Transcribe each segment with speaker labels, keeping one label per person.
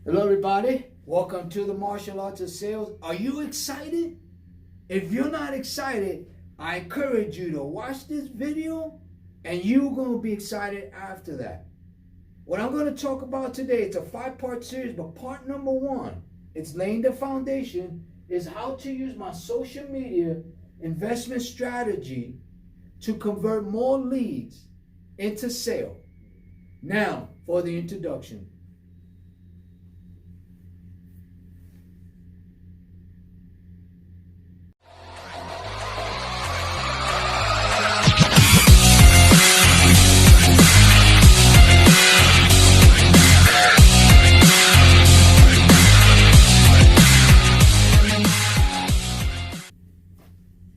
Speaker 1: Hello everybody, welcome to the Martial Arts of Sales. Are you excited? If you're not excited, I encourage you to watch this video and you're going to be excited after that. What I'm going to talk about today, it's a 5-part series, but part number 1, it's laying the foundation, is how to use my social media investment strategy to convert more leads into sale. Now for the introduction.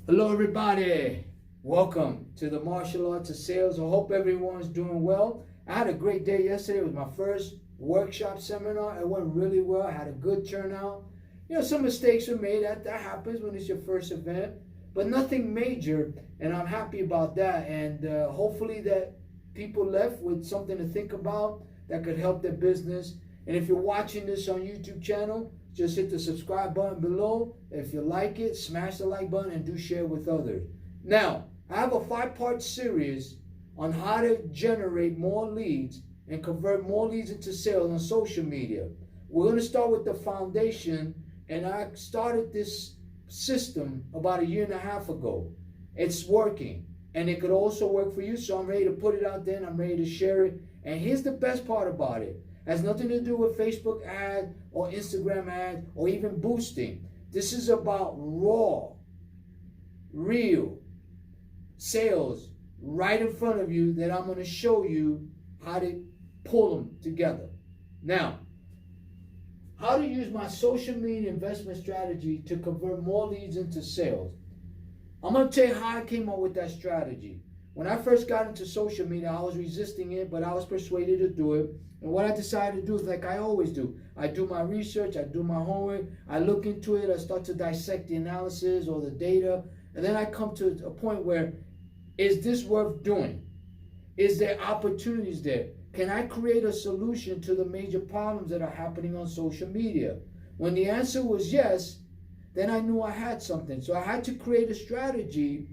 Speaker 1: Hello everybody, welcome to the Martial Arts of Sales. I hope everyone's doing well. I had a great day yesterday. It was my first workshop seminar. It went really well. I had a good turnout. Some mistakes were made. That happens when it's your first event, but nothing major, and I'm happy about that. And hopefully that people left with something to think about that could help their business. And if you're watching this on YouTube channel, just hit the subscribe button below. If you like it, smash the like button and do share with others. Now, I have a 5-part series on how to generate more leads and convert more leads into sales on social media. We're going to start with the foundation, and I started this system about 1.5 years ago. It's working, and it could also work for you, so I'm ready to put it out there and I'm ready to share it. And here's the best part about it. It has nothing to do with Facebook ads or Instagram ads or even boosting. This is about raw, real sales right in front of you that I'm going to show you how to pull them together. Now, how to use my social media investment strategy to convert more leads into sales. I'm going to tell you how I came up with that strategy. When I first got into social media, I was resisting it, but I was persuaded to do it. And what I decided to do is like I always do. I do my research, I do my homework, I look into it, I start to dissect the analysis or the data, and then I come to a point where, is this worth doing? Is there opportunities there? Can I create a solution to the major problems that are happening on social media? When the answer was yes, then I knew I had something. So I had to create a strategy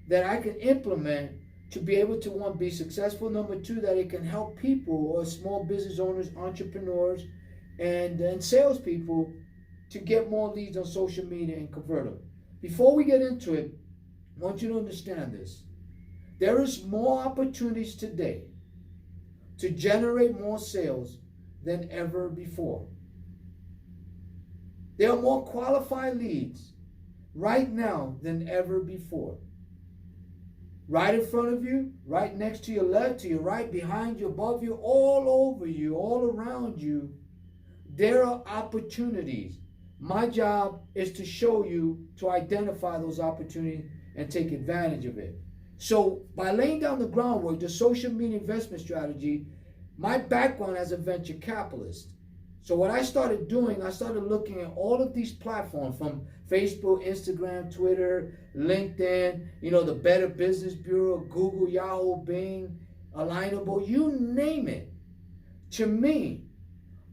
Speaker 1: that I can implement to be able to, 1, be successful, number 2, that it can help people or small business owners, entrepreneurs, and salespeople to get more leads on social media and convert them. Before we get into it, I want you to understand this. There is more opportunities today to generate more sales than ever before. There are more qualified leads right now than ever before. Right in front of you, right next to your left, to your right, behind you, above you, all over you, all around you, there are opportunities. My job is to show you, to identify those opportunities and take advantage of it. So by laying down the groundwork, the social media investment strategy, my background as a venture capitalist. So what I started doing, I started looking at all of these platforms, from Facebook, Instagram, Twitter, LinkedIn, the Better Business Bureau, Google, Yahoo, Bing, Alignable, you name it. To me,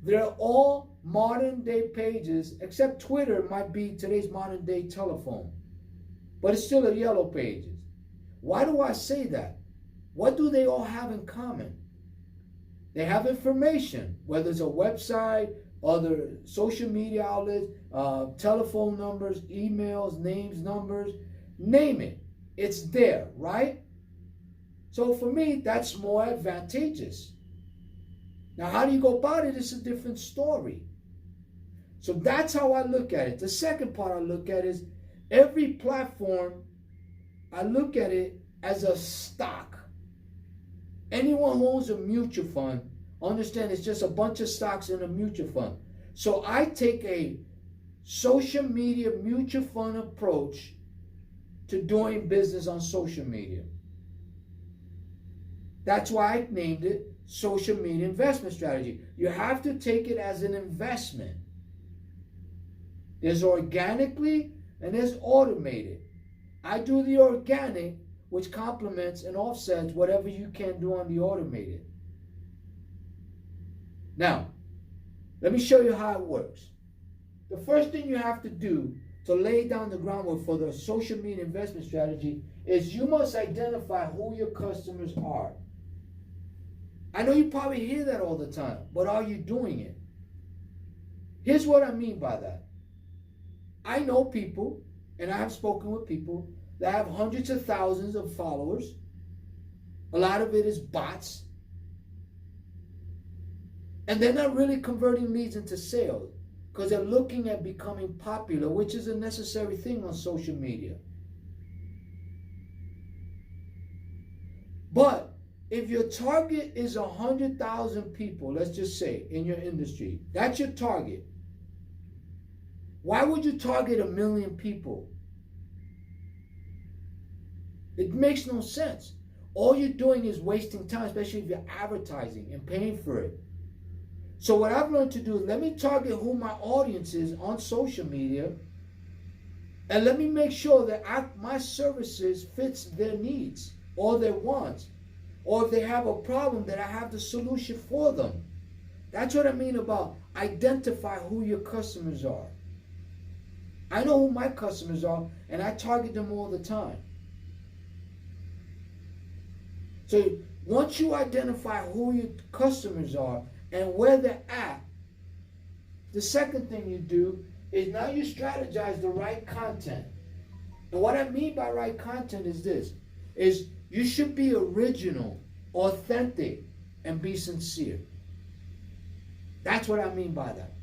Speaker 1: they're all modern day pages, except Twitter might be today's modern day telephone. But it's still a yellow pages. Why do I say that? What do they all have in common? They have information, whether it's a website, other social media outlets, telephone numbers, emails, names, numbers, name it. It's there, right? So for me, that's more advantageous. Now, how do you go about it? It's a different story. So that's how I look at it. The second part I look at is every platform, I look at it as a stock. Anyone who owns a mutual fund, understand it's just a bunch of stocks in a mutual fund. So I take a social media mutual fund approach to doing business on social media. That's why I named it social media investment strategy. You have to take it as an investment. There's organically and there's automated. I do the organic, which complements and offsets whatever you can do on the automated. Now, Let me show you how it works. The first thing you have to do to lay down the groundwork for the social media investment strategy is you must identify who your customers are. I know you probably hear that all the time, but are you doing it? Here's what I mean by that. I know people, and I have spoken with people that have hundreds of thousands of followers. A lot of it is bots. And they're not really converting leads into sales because they're looking at becoming popular, which is a necessary thing on social media. But if your target is 100,000 people, let's just say, in your industry, that's your target. Why would you target 1 million people? It makes no sense. All you're doing is wasting time, especially if you're advertising and paying for it. So what I've learned to do is let me target who my audience is on social media, and let me make sure that my services fits their needs or their wants, or if they have a problem that I have the solution for them. That's what I mean about identify who your customers are. I know who my customers are, and I target them all the time. So once you identify who your customers are and where they're at, the second thing you do is now you strategize the right content. And what I mean by right content is this, is you should be original, authentic, and be sincere. That's what I mean by that.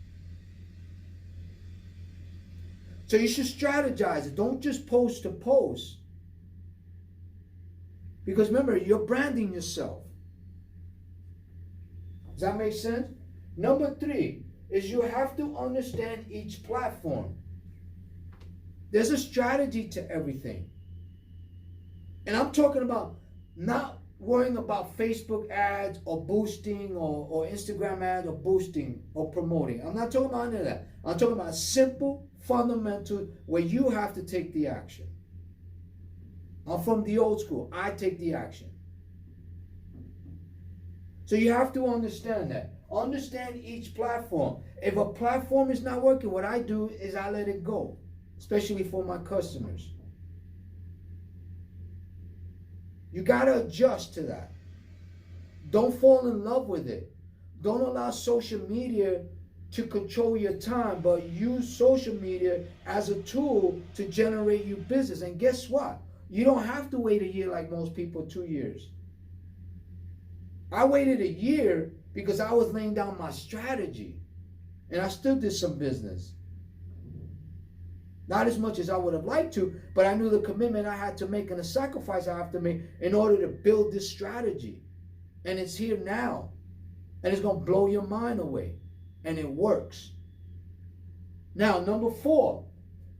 Speaker 1: So you should strategize it. Don't just post to post. Because remember, you're branding yourself. Does that make sense? Number 3 is you have to understand each platform. There's a strategy to everything. And I'm talking about not worrying about Facebook ads or boosting or Instagram ads or boosting or promoting. I'm not talking about any of that. I'm talking about simple, fundamental, where you have to take the action. I'm from the old school. I take the action. So you have to understand that. Understand each platform. If a platform is not working, what I do is I let it go, especially for my customers. You got to adjust to that. Don't fall in love with it. Don't allow social media to control your time, but use social media as a tool to generate you business. And guess what? You don't have to wait a year like most people, 2 years. I waited a year because I was laying down my strategy. And I still did some business. Not as much as I would have liked to, but I knew the commitment I had to make and the sacrifice I have to make in order to build this strategy. And it's here now. And it's going to blow your mind away. And it works. Now, number 4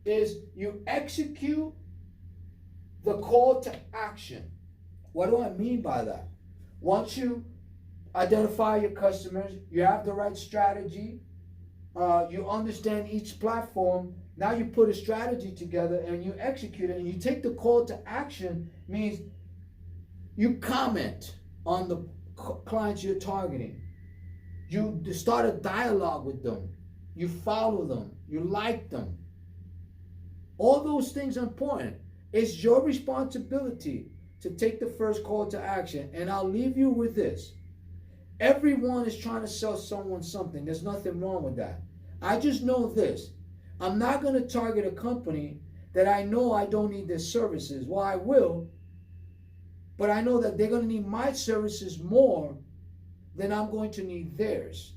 Speaker 1: is you execute the call to action. What do I mean by that? Once you identify your customers, you have the right strategy, you understand each platform, now you put a strategy together and you execute it, and you take the call to action, means you comment on the clients you're targeting. You start a dialogue with them. You follow them. You like them. All those things are important. It's your responsibility to take the first call to action. And I'll leave you with this. Everyone is trying to sell someone something. There's nothing wrong with that. I just know this. I'm not going to target a company that I know I don't need their services. Well, I will. But I know that they're going to need my services more than I'm going to need theirs.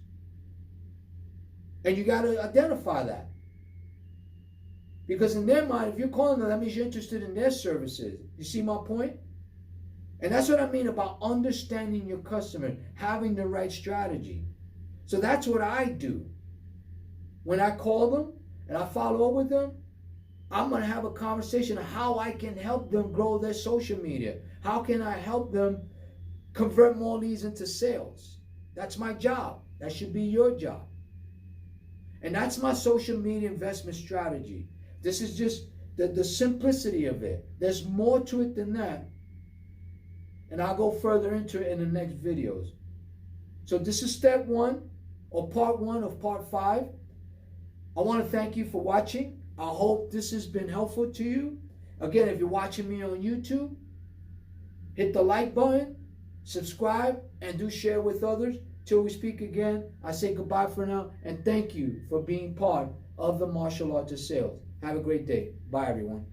Speaker 1: And you got to identify that. Because in their mind, if you're calling them, that means you're interested in their services. You see my point? And that's what I mean about understanding your customer, having the right strategy. So that's what I do. When I call them and I follow up with them, I'm going to have a conversation on how I can help them grow their social media. How can I help them convert more leads into sales? That's my job. That should be your job. And that's my social media investment strategy. This is just the simplicity of it. There's more to it than that. And I'll go further into it in the next videos. So this is step 1. or part 1 of part 5. I want to thank you for watching. I hope this has been helpful to you. Again, if you're watching me on YouTube, hit the like button, subscribe, and do share with others. Till we speak again, I say goodbye for now, and thank you for being part of the martial art of sales. Have a great day. Bye, everyone.